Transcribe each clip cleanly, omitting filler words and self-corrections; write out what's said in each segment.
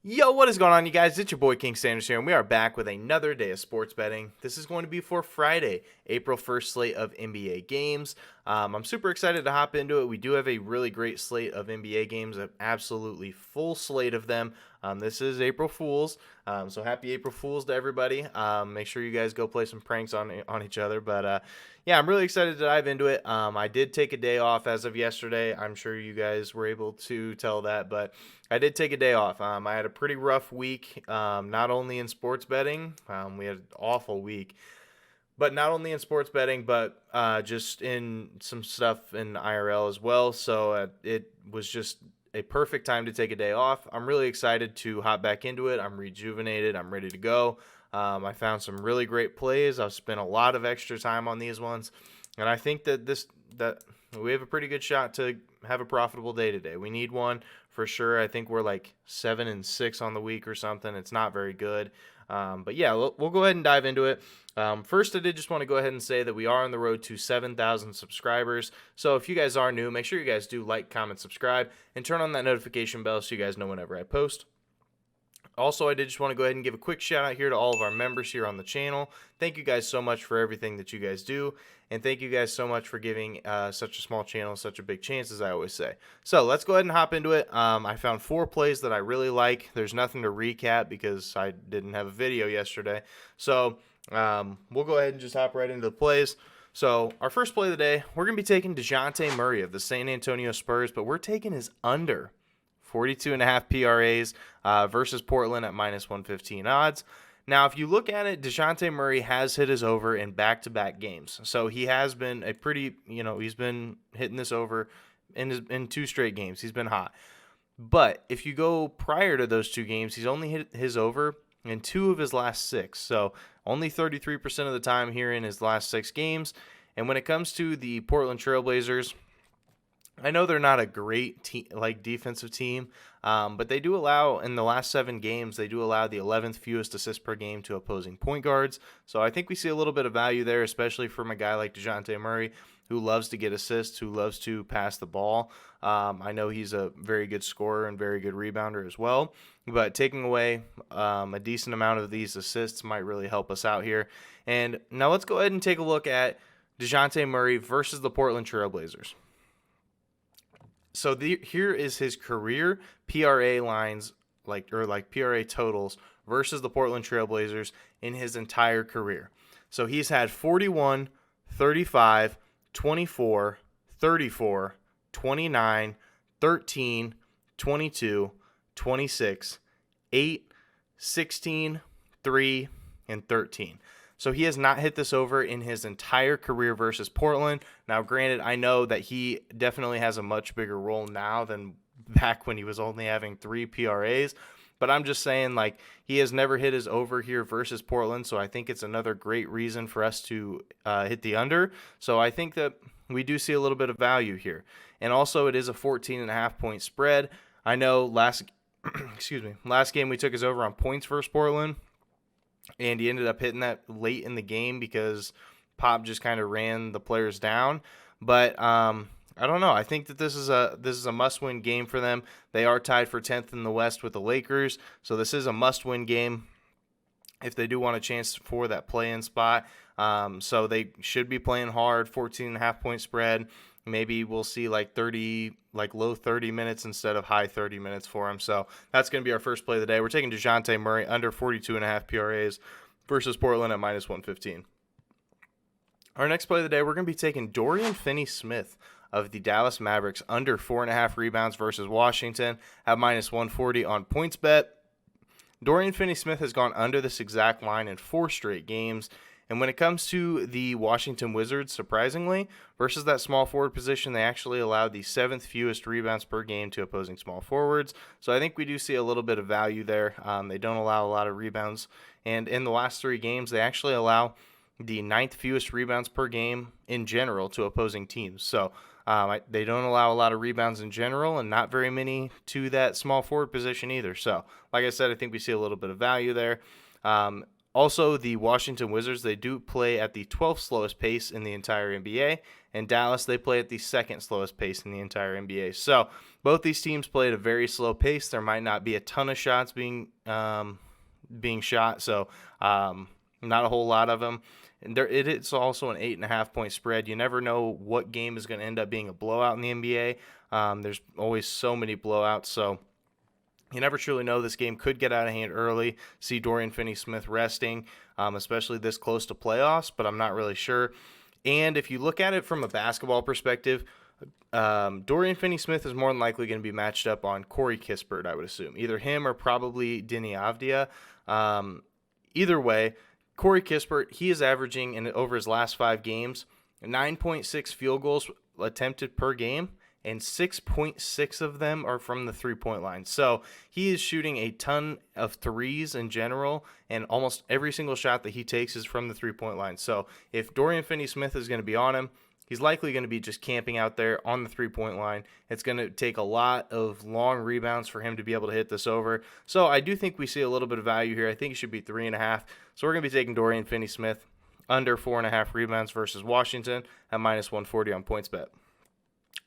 Yo, what is going on, you guys? It's your boy King Sanders here, and we are back with another day of sports betting. This is going to be for Friday, April 1st slate of NBA games. I'm super excited to hop into it. We do have a really great slate of NBA games, an absolutely full slate of them. This is April Fools, so happy April Fools to everybody. Make sure you guys go play some pranks on each other, but yeah, I'm really excited to dive into it. I did take a day off as of yesterday. I'm sure you guys were able to tell that, but I did take a day off. I had a pretty rough week, not only in sports betting. We had an awful week, but not only in sports betting, but just in some stuff in IRL as well. So it was just a perfect time to take a day off. I'm really excited to hop back into it. I'm rejuvenated. I'm ready to go. I found some really great plays. I've spent a lot of extra time on these ones, and I think that we have a pretty good shot to have a profitable day today. We need one for sure. I think we're like 7-6 on the week or something. It's not very good. But yeah, we'll go ahead and dive into it. First, I did just want to go ahead and say that we are on the road to 7,000 subscribers. So if you guys are new, make sure you guys do like, comment, subscribe, and turn on that notification bell so you guys know whenever I post. Also, I did just want to go ahead and give a quick shout out here to all of our members here on the channel. Thank you guys so much for everything that you guys do. And thank you guys so much for giving such a small channel such a big chance, as I always say. So let's go ahead and hop into it. I found 4 plays that I really like. There's nothing to recap because I didn't have a video yesterday. So we'll go ahead and just hop right into the plays. So our first play of the day, we're going to be taking Dejounte Murray of the San Antonio Spurs, but we're taking his under 42.5 PRAs versus Portland at minus 115 odds. Now, if you look at it, Dejounte Murray has hit his over in back-to-back games. So he has been a pretty, he's been hitting this over in 2 straight games. He's been hot. But if you go prior to those 2 games, he's only hit his over in 2 of his last 6. So only 33% of the time here in his last 6 games. And when it comes to the Portland Trailblazers, I know they're not a great defensive team, but they do allow, in the last 7 games, they do allow the 11th fewest assists per game to opposing point guards. So I think we see a little bit of value there, especially from a guy like Dejounte Murray, who loves to get assists, who loves to pass the ball. I know he's a very good scorer and very good rebounder as well, but taking away a decent amount of these assists might really help us out here. And now let's go ahead and take a look at Dejounte Murray versus the Portland Trailblazers. So here is his career PRA lines, like PRA totals versus the Portland Trailblazers in his entire career. So he's had 41, 35, 24, 34, 29, 13, 22, 26, 8, 16, 3, and 13. So he has not hit this over in his entire career versus Portland. Now, granted, I know that he definitely has a much bigger role now than back when he was only having 3 PRAs. But I'm just saying, like, he has never hit his over here versus Portland. So I think it's another great reason for us to hit the under. So I think that we do see a little bit of value here. And also, it is a 14.5 point spread. I know last game we took his over on points versus Portland, and he ended up hitting that late in the game because Pop just kind of ran the players down. But I don't know. I think that this is a must-win game for them. They are tied for 10th in the West with the Lakers, so this is a must-win game if they do want a chance for that play-in spot. So they should be playing hard. 14.5 point spread. Maybe we'll see like low 30 minutes instead of high 30 minutes for him. So that's going to be our first play of the day. We're taking Dejounte Murray under 42.5 PRAs versus Portland at minus 115. Our next play of the day, we're going to be taking Dorian Finney-Smith of the Dallas Mavericks under 4.5 rebounds versus Washington at minus 140 on PointsBet. Dorian Finney-Smith has gone under this exact line in 4 straight games. And when it comes to the Washington Wizards, surprisingly, versus that small forward position, they actually allowed the 7th fewest rebounds per game to opposing small forwards. So I think we do see a little bit of value there. They don't allow a lot of rebounds. And in the last 3 games, they actually allow the 9th fewest rebounds per game in general to opposing teams. So they don't allow a lot of rebounds in general, and not very many to that small forward position either. So like I said, I think we see a little bit of value there. Also, the Washington Wizards, they do play at the 12th slowest pace in the entire NBA. And Dallas, they play at the second slowest pace in the entire NBA. So both these teams play at a very slow pace. There might not be a ton of shots being shot, so not a whole lot of them. And it's also an 8.5-point spread. You never know what game is going to end up being a blowout in the NBA. There's always so many blowouts, so you never truly know. This game could get out of hand early. See Dorian Finney-Smith resting, especially this close to playoffs, but I'm not really sure. And if you look at it from a basketball perspective, Dorian Finney-Smith is more than likely going to be matched up on Corey Kispert, I would assume. Either him or probably Deni Avdija. Either way, Corey Kispert, he is averaging over his last 5 games 9.6 field goals attempted per game, and 6.6 of them are from the three-point line. So he is shooting a ton of threes in general, and almost every single shot that he takes is from the three-point line. So if Dorian Finney-Smith is going to be on him, he's likely going to be just camping out there on the three-point line. It's going to take a lot of long rebounds for him to be able to hit this over. So I do think we see a little bit of value here. I think it should be 3.5. So we're going to be taking Dorian Finney-Smith under 4.5 rebounds versus Washington at -140 on PointsBet.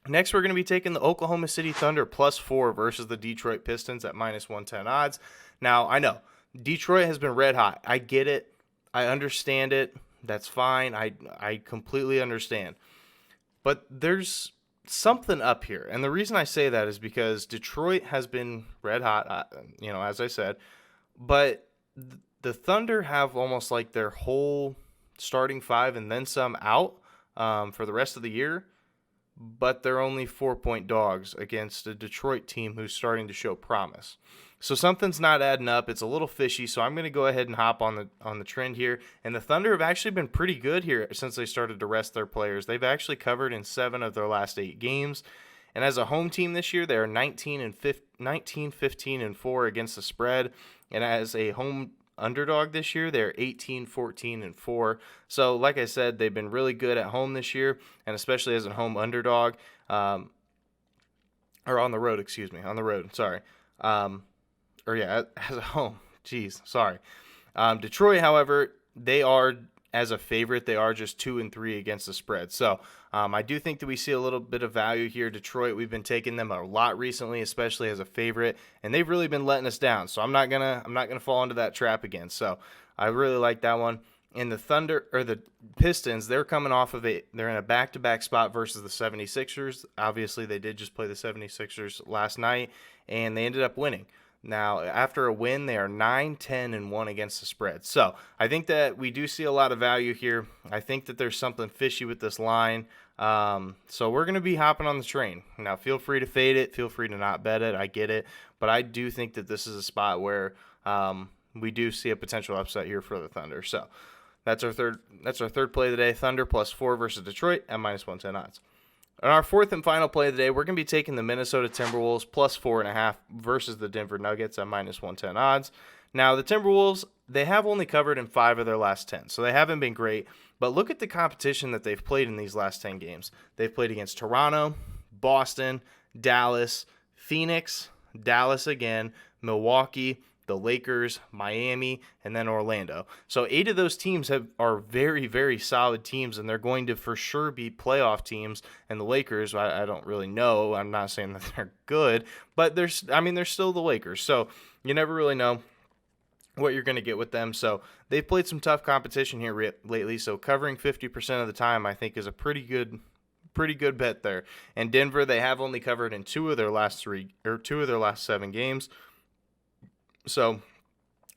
Next, we're going to be taking the Oklahoma City Thunder +4 versus the Detroit Pistons at -110 odds. Now, I know Detroit has been red hot. I get it. I understand it. That's fine. I completely understand. But there's something up here. And the reason I say that is because Detroit has been red hot, as I said. But the Thunder have almost like their whole starting 5 and then some out for the rest of the year. But they're only 4-point dogs against a Detroit team who's starting to show promise. So something's not adding up. It's a little fishy, so I'm going to go ahead and hop on the trend here. And the Thunder have actually been pretty good here since they started to rest their players. They've actually covered in 7 of their last 8 games. And as a home team this year, they are 19, 15, and 4 against the spread. And as a home underdog this year, they're 18, 14, and 4. So like I said, they've been really good at home this year, and especially as a home underdog, or on the road, sorry. As a home. Sorry. Detroit, however, they are, as a favorite, they are just 2 and 3 against the spread. So I do think that we see a little bit of value here. Detroit, we've been taking them a lot recently, especially as a favorite, and they've really been letting us down. So I'm not gonna fall into that trap again. So I really like that one. And the Pistons, they're coming off of they're in a back-to-back spot versus the 76ers. Obviously, they did just play the 76ers last night, and they ended up winning. Now, after a win, they are 9, 10, and 1 against the spread. So I think that we do see a lot of value here. I think that there's something fishy with this line. So we're going to be hopping on the train. Now, feel free to fade it. Feel free to not bet it. I get it. But I do think that this is a spot where we do see a potential upset here for the Thunder. So that's our third play of the day. Thunder +4 versus Detroit at -110 odds. On our fourth and final play of the day, we're going to be taking the Minnesota Timberwolves +4.5 versus the Denver Nuggets at -110 odds. Now, the Timberwolves, they have only covered in 5 of their last 10, so they haven't been great. But look at the competition that they've played in these last 10 games. They've played against Toronto, Boston, Dallas, Phoenix, Dallas again, Milwaukee, the Lakers, Miami, and then Orlando. So 8 of those teams are very, very solid teams, and they're going to for sure be playoff teams. And the Lakers, I don't really know. I'm not saying that they're good, but they're still the Lakers. So you never really know what you're going to get with them. So they've played some tough competition here lately. So covering 50% of the time, I think, is a pretty good bet there. And Denver, they have only covered in 2 of their last 7 games. So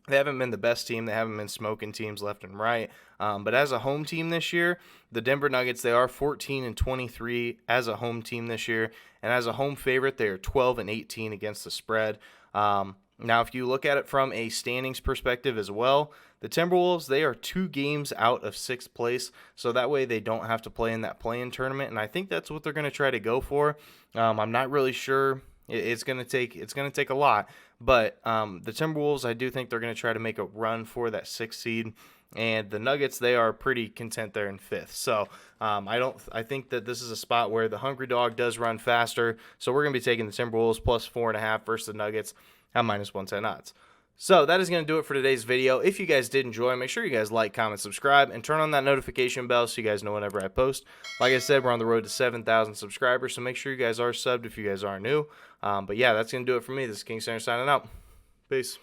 they haven't been the best team. They haven't been smoking teams left and right. But as a home team this year, the Denver Nuggets, they are 14 and 23 as a home team this year. And as a home favorite, they are 12 and 18 against the spread. Now, if you look at it from a standings perspective as well, the Timberwolves, they are 2 games out of 6th place. So that way they don't have to play in that play-in tournament. And I think that's what they're going to try to go for. I'm not really sure. It's going to take a lot. But the Timberwolves, I do think they're going to try to make a run for that 6th seed. And the Nuggets, they are pretty content there in 5th. So I think that this is a spot where the hungry dog does run faster. So we're going to be taking the Timberwolves +4.5 versus the Nuggets at -110 odds. So that is going to do it for today's video. If you guys did enjoy, make sure you guys like, comment, subscribe, and turn on that notification bell so you guys know whenever I post. Like I said, we're on the road to 7,000 subscribers, so make sure you guys are subbed if you guys are new. But yeah, that's going to do it for me. This is King Center signing out. Peace.